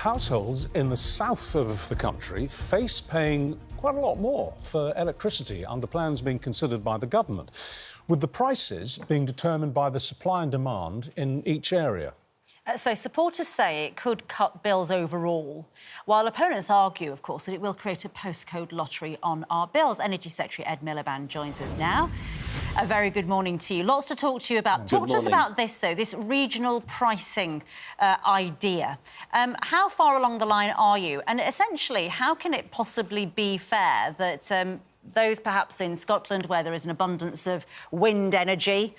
households in the south of the country face paying quite a lot more for electricity under plans being considered by the government, with the prices being determined by the supply and demand in each area. So supporters say it could cut bills overall, while opponents argue, of course, that it will create a postcode lottery on our bills. Energy Secretary Ed Miliband joins us now. A very good morning to you. Lots to talk to you about. Talk to us about this, though, this regional pricing idea. How far along the line are you? And essentially, how can it possibly be fair that those perhaps in Scotland, where there is an abundance of wind energy,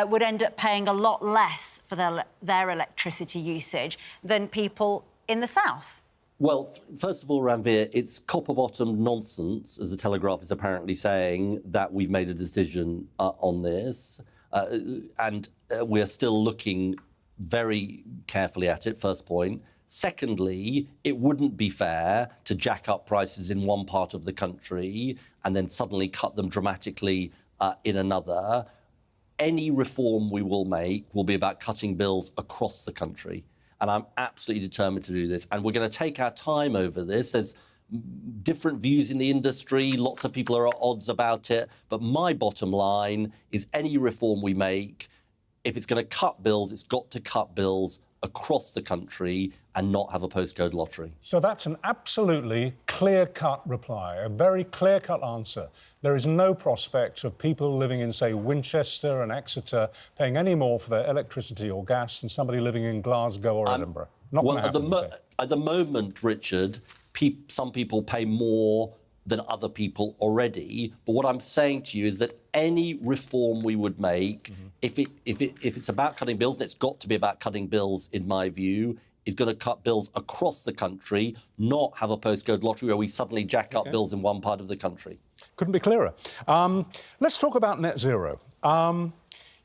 would end up paying a lot less for their electricity usage than people in the south? Well, first of all, Ranveer, it's copper-bottomed nonsense, as the Telegraph is apparently saying, that we've made a decision on this. And we're still looking very carefully at it, first point. Secondly, it wouldn't be fair to jack up prices in one part of the country and then suddenly cut them dramatically in another. Any reform we will make will be about cutting bills across the country. And I'm absolutely determined to do this. And we're going to take our time over this. There's different views in the industry. Lots of people are at odds about it. But my bottom line is any reform we make, if it's going to cut bills, it's got to cut bills across the country and not have a postcode lottery. So that's an absolutely clear-cut reply, a very clear-cut answer. There is no prospect of people living in, say, Winchester and Exeter paying any more for their electricity or gas than somebody living in Glasgow or Edinburgh. Not well, going to happen, at the moment, Richard, some people pay more than other people already. But what I'm saying to you is that any reform we would make, if it's about cutting bills, and it's got to be about cutting bills, in my view, is going to cut bills across the country, not have a postcode lottery where we suddenly jack up bills in one part of the country. Couldn't be clearer. Let's talk about net zero.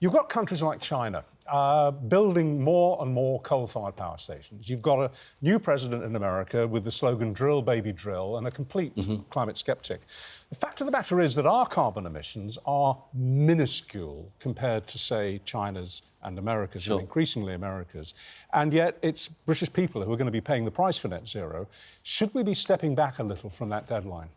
You've got countries like China building more and more coal-fired power stations. You've got a new president in America with the slogan "Drill, baby, drill," and a complete climate sceptic. The fact of the matter is that our carbon emissions are minuscule compared to, say, China's and America's, and increasingly America's. And yet it's British people who are going to be paying the price for net zero. Should we be stepping back a little from that deadline?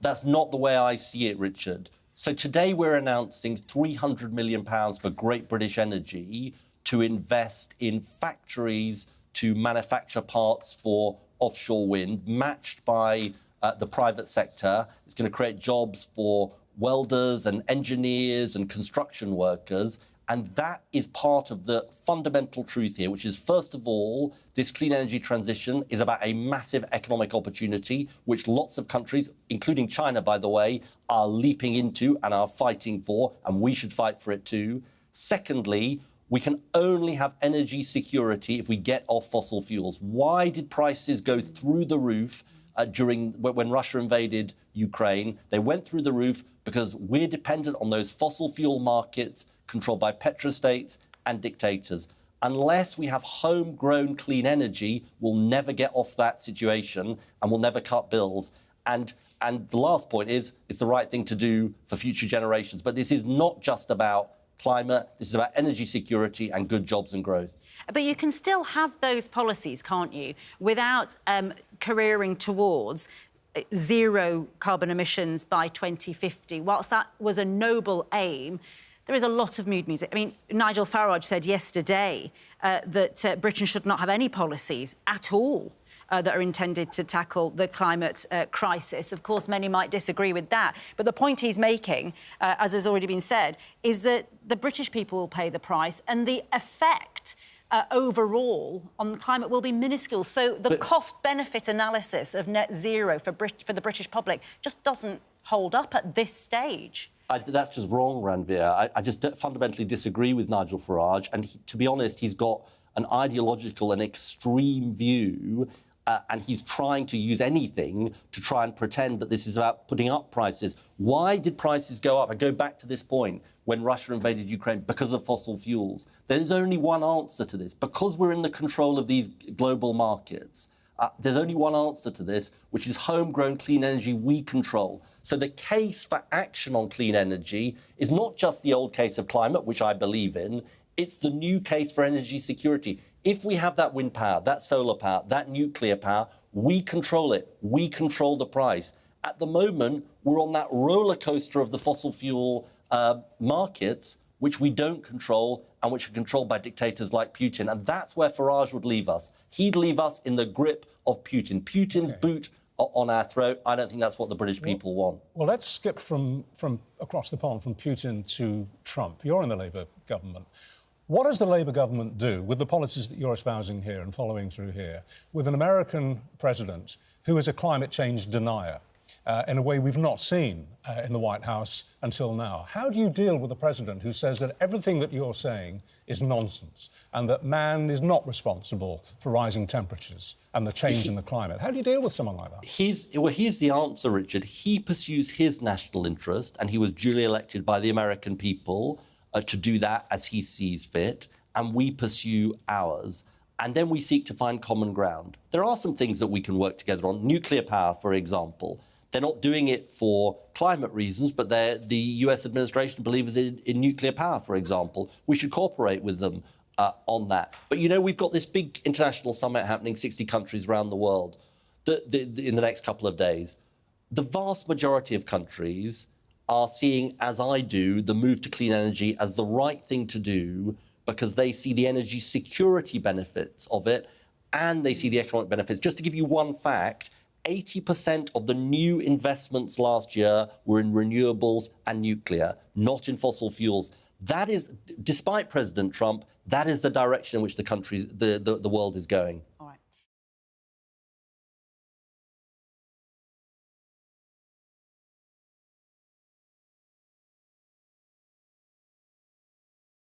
That's not the way I see it, Richard. So today we're announcing £300 million for Great British Energy to invest in factories to manufacture parts for offshore wind, matched by the private sector. It's going to create jobs for welders and engineers and construction workers. And that is part of the fundamental truth here, which is, first of all, this clean energy transition is about a massive economic opportunity, which lots of countries, including China, by the way, are leaping into and are fighting for, and we should fight for it too. Secondly, we can only have energy security if we get off fossil fuels. Why did prices go through the roof when Russia invaded Ukraine? They went through the roof because we're dependent on those fossil fuel markets controlled by petrostates and dictators. Unless we have homegrown clean energy, we'll never get off that situation and we'll never cut bills. And the last point is, it's the right thing to do for future generations. But this is not just about climate, this is about energy security and good jobs and growth. But you can still have those policies, can't you, without careering towards zero carbon emissions by 2050. Whilst that was a noble aim, there is a lot of mood music. I mean, Nigel Farage said yesterday that Britain should not have any policies at all that are intended to tackle the climate crisis. Of course, many might disagree with that. But the point he's making, as has already been said, is that the British people will pay the price and the effect overall on the climate will be minuscule. So the cost-benefit analysis of net zero for the British public just doesn't hold up at this stage. That's just wrong, Ranveer. I just fundamentally disagree with Nigel Farage. And to be honest, he's got an ideological and extreme view, and he's trying to use anything to try and pretend that this is about putting up prices. Why did prices go up? I go back to this point, when Russia invaded Ukraine, because of fossil fuels. There's only one answer to this. Because we're in the control of these global markets, there's only one answer to this, which is homegrown clean energy we control. So the case for action on clean energy is not just the old case of climate, which I believe in, it's the new case for energy security. If we have that wind power, that solar power, that nuclear power, we control it. We control the price. At the moment, we're on that roller coaster of the fossil fuel markets, which we don't control and which are controlled by dictators like Putin. And that's where Farage would leave us. He'd leave us in the grip of Putin. Putin's boot on our throat. I don't think that's what the British people want. Well, let's skip from across the pond, from Putin to Trump. You're in the Labour government. What does the Labour government do with the policies that you're espousing here and following through here, with an American president who is a climate change denier, in a way we've not seen in the White House until now? How do you deal with a president who says that everything that you're saying is nonsense and that man is not responsible for rising temperatures and the change in the climate? How do you deal with someone like that? Here's the answer, Richard. He pursues his national interest, and he was duly elected by the American people to do that as he sees fit, and we pursue ours. And then we seek to find common ground. There are some things that we can work together on. Nuclear power, for example. They're not doing it for climate reasons, but the US administration believes in nuclear power, for example. We should cooperate with them on that. But, you know, we've got this big international summit happening, 60 countries around the world, in the next couple of days. The vast majority of countries are seeing, as I do, the move to clean energy as the right thing to do because they see the energy security benefits of it and they see the economic benefits. Just to give you one fact, 80% of the new investments last year were in renewables and nuclear, not in fossil fuels. That is, despite President Trump, that is the direction in which the world is going.